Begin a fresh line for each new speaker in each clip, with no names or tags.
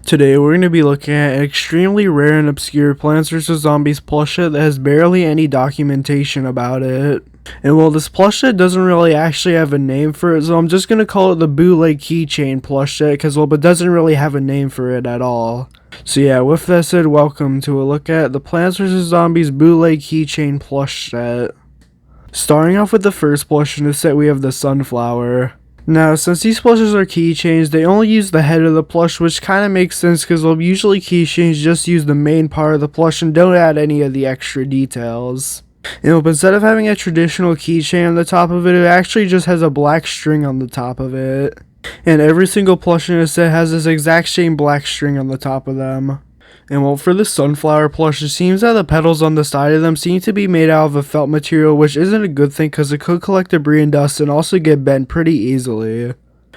Today we're going to be looking at an extremely rare and obscure Plants vs. Zombies plush set that has barely any documentation about it. And while this plush set doesn't really actually have a name for it, so I'm just going to call it the Bootleg Keychain plush set because it doesn't really have a name for it at all. So yeah, with that said, welcome to a look at the Plants vs. Zombies Bootleg Keychain plush set. Starting off with the first plush in the set, we have the Sunflower. Now, since these plushes are keychains, they only use the head of the plush, which kind of makes sense because usually keychains just use the main part of the plush and don't add any of the extra details. And instead of having a traditional keychain on the top of it, it actually just has a black string on the top of it. And every single plush in the set has this exact same black string on the top of them. And for the Sunflower plush, it seems that the petals on the side of them seem to be made out of a felt material, which isn't a good thing because it could collect debris and dust and also get bent pretty easily.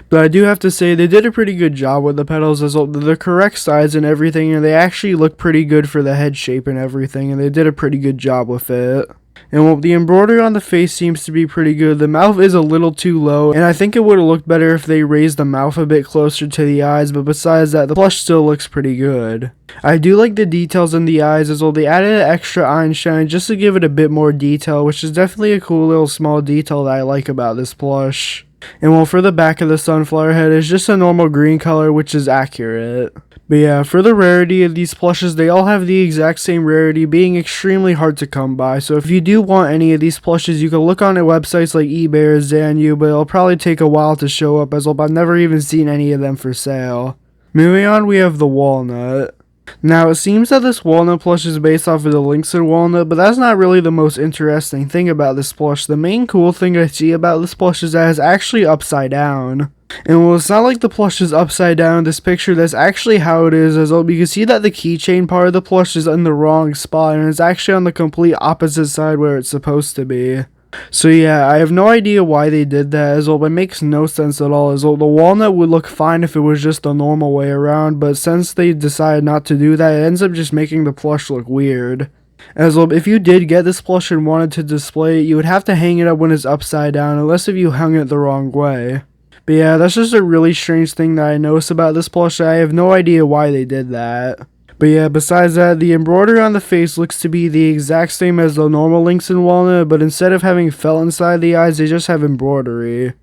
But I do have to say, they did a pretty good job with the petals as well. They're the correct size and everything, and they actually look pretty good for the head shape and everything, and they did a pretty good job with it. And the embroidery on the face seems to be pretty good. The mouth is a little too low, and I think it would have looked better if they raised the mouth a bit closer to the eyes, but besides that, the plush still looks pretty good. I do like the details in the eyes as well. They added an extra eye shine just to give it a bit more detail, which is definitely a cool little small detail that I like about this plush. And for the back of the Sunflower head, it's just a normal green color, which is accurate. But yeah, for the rarity of these plushes, they all have the exact same rarity, being extremely hard to come by. So if you do want any of these plushes, you can look on websites like eBay or Zanyu, but it'll probably take a while to show up as well. But I've never even seen any of them for sale. Moving on, we have the Walnut. Now, it seems that this walnut plush is based off of the Lynxen walnut, but that's not really the most interesting thing about this plush. The main cool thing I see about this plush is that it's actually upside down. And it's not like the plush is upside down in this picture, that's actually how it is as well. You can see that the keychain part of the plush is in the wrong spot, and it's actually on the complete opposite side where it's supposed to be. So yeah, I have no idea why they did that as well, but it makes no sense at all as well. The walnut would look fine if it was just the normal way around, but since they decided not to do that, it ends up just making the plush look weird. As well, if you did get this plush and wanted to display it, you would have to hang it up when it's upside down, unless if you hung it the wrong way. But yeah, that's just a really strange thing that I noticed about this plush. I have no idea why they did that. But yeah, besides that, the embroidery on the face looks to be the exact same as the normal Lynxen walnut, but instead of having felt inside the eyes, they just have embroidery.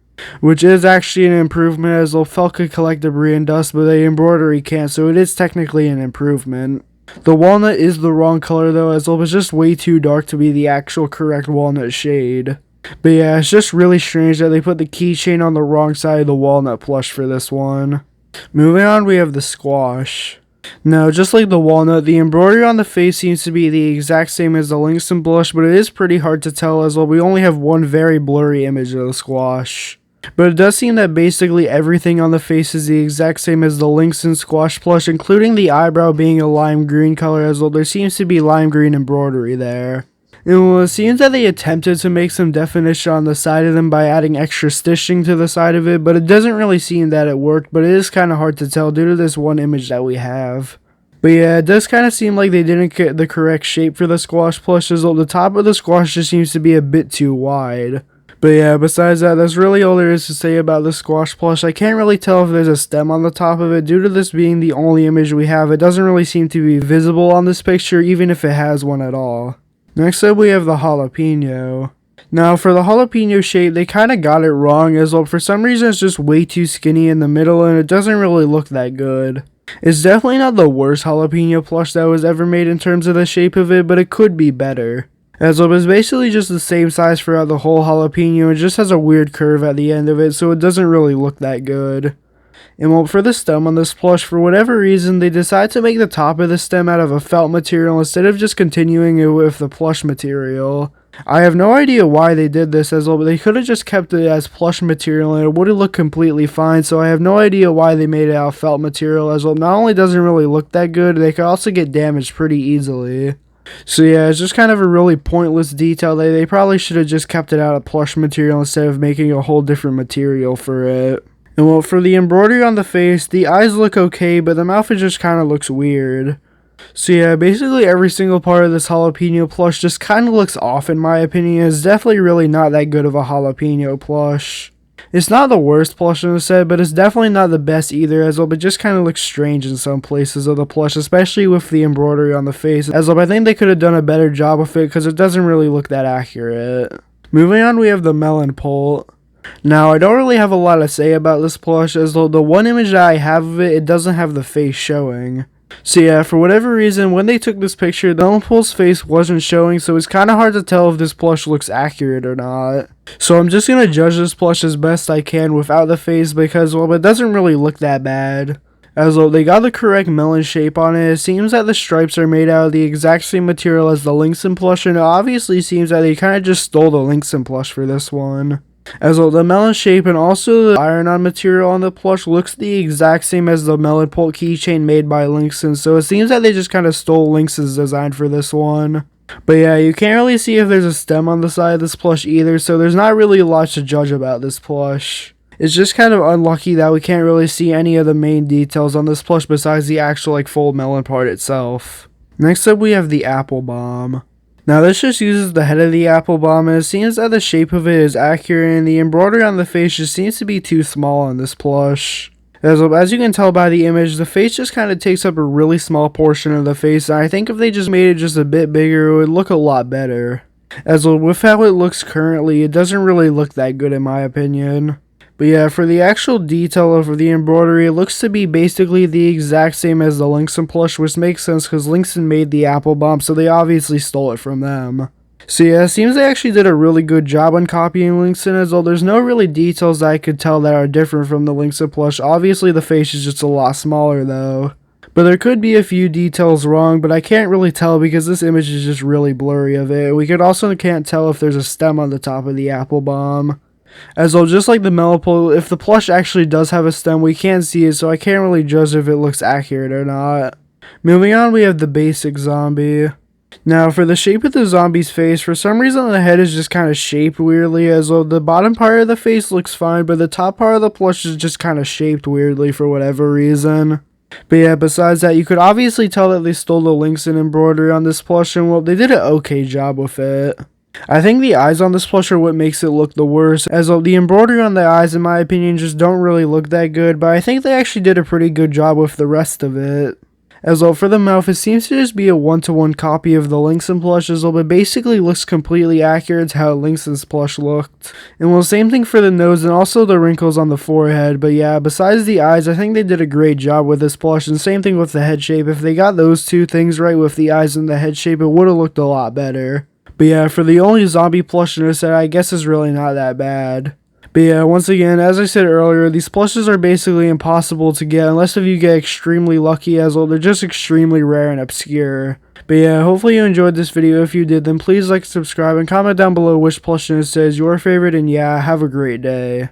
Which is actually an improvement, as the felt could collect debris and dust, but the embroidery can't, so it is technically an improvement. The walnut is the wrong color though, as it's just way too dark to be the actual correct walnut shade. But yeah, it's just really strange that they put the keychain on the wrong side of the walnut plush for this one. Moving on, we have the Squash. Now, just like the walnut, the embroidery on the face seems to be the exact same as the Lynxen blush, but it is pretty hard to tell as well. We only have one very blurry image of the Squash. But it does seem that basically everything on the face is the exact same as the Lynxen Squash plush, including the eyebrow being a lime green color as well. There seems to be lime green embroidery there. And it seems that they attempted to make some definition on the side of them by adding extra stitching to the side of it, but it doesn't really seem that it worked, but it is kind of hard to tell due to this one image that we have. But yeah, it does kind of seem like they didn't get the correct shape for the Squash plushes. The top of the Squash just seems to be a bit too wide. But yeah, besides that, that's really all there is to say about the Squash plush. I can't really tell if there's a stem on the top of it. Due to this being the only image we have, it doesn't really seem to be visible on this picture, even if it has one at all. Next up, we have the Jalapeno. Now, for the jalapeno shape, they kind of got it wrong as well. For some reason, it's just way too skinny in the middle, and it doesn't really look that good. It's definitely not the worst jalapeno plush that was ever made in terms of the shape of it, but it could be better. As well, it's basically just the same size throughout the whole jalapeno. It just has a weird curve at the end of it, so it doesn't really look that good. And for the stem on this plush, for whatever reason, they decided to make the top of the stem out of a felt material instead of just continuing it with the plush material. I have no idea why they did this as well, but they could have just kept it as plush material and it would have looked completely fine, so I have no idea why they made it out of felt material as well. Not only doesn't really look that good, they could also get damaged pretty easily. So yeah, it's just kind of a really pointless detail. They probably should have just kept it out of plush material instead of making a whole different material for it. And for the embroidery on the face, the eyes look okay, but the mouth just kind of looks weird. So yeah, basically every single part of this jalapeno plush just kind of looks off in my opinion. It's definitely really not that good of a jalapeno plush. It's not the worst plush in the set, but it's definitely not the best either, as well, but just kind of looks strange in some places of the plush, especially with the embroidery on the face, as well, I think they could have done a better job with it because it doesn't really look that accurate. Moving on, we have the melon pult. Now, I don't really have a lot to say about this plush, as though the one image that I have of it, it doesn't have the face showing. So yeah, for whatever reason, when they took this picture, the melon pult's face wasn't showing, so it's kind of hard to tell if this plush looks accurate or not. So I'm just going to judge this plush as best I can without the face because, well, it doesn't really look that bad. As though they got the correct melon shape on it, it seems that the stripes are made out of the exact same material as the Linkson plush, and it obviously seems that they kind of just stole the Linkson plush for this one. As well, the melon shape and also the iron-on material on the plush looks the exact same as the melon pult keychain made by Linkson, so it seems that they just kind of stole Linkson's design for this one. But yeah, you can't really see if there's a stem on the side of this plush either, so there's not really a lot to judge about this plush. It's just kind of unlucky that we can't really see any of the main details on this plush besides the actual full melon part itself. Next up we have the apple bomb. Now this just uses the head of the apple bomb, and it seems that the shape of it is accurate and the embroidery on the face just seems to be too small on this plush. As you can tell by the image, the face just kind of takes up a really small portion of the face, and I think if they just made it just a bit bigger, it would look a lot better. As well, with how it looks currently, it doesn't really look that good in my opinion. But yeah, for the actual detail of the embroidery, it looks to be basically the exact same as the Linkson plush, which makes sense because Linkson made the apple bomb, so they obviously stole it from them. So yeah, it seems they actually did a really good job on copying Linkson, as though there's no really details that I could tell that are different from the Linkson plush. Obviously the face is just a lot smaller though. But there could be a few details wrong, but I can't really tell because this image is just really blurry of it. We also can't tell if there's a stem on the top of the apple bomb. As well, just like the melon pult, if the plush actually does have a stem, we can't see it, so I can't really judge if it looks accurate or not. Moving on, we have the basic zombie. Now, for the shape of the zombie's face, for some reason the head is just kind of shaped weirdly, as though the bottom part of the face looks fine, but the top part of the plush is just kind of shaped weirdly for whatever reason. But yeah, besides that, you could obviously tell that they stole the Linkson embroidery on this plush, and well, they did an okay job with it. I think the eyes on this plush are what makes it look the worst, as the embroidery on the eyes in my opinion just don't really look that good, but I think they actually did a pretty good job with the rest of it. As well, for the mouth, it seems to just be a one-to-one copy of the Linkson plush, as well, but basically looks completely accurate to how Linkson's plush looked. And well, same thing for the nose and also the wrinkles on the forehead, but yeah, besides the eyes, I think they did a great job with this plush, and same thing with the head shape. If they got those two things right with the eyes and the head shape, it would have looked a lot better. But yeah, for the only zombie plush in this set, I guess is really not that bad. But yeah, once again, as I said earlier, these plushes are basically impossible to get unless if you get extremely lucky, as well, they're just extremely rare and obscure. But yeah, hopefully you enjoyed this video. If you did, then please like, subscribe, and comment down below which plush in this set is your favorite, and yeah, have a great day.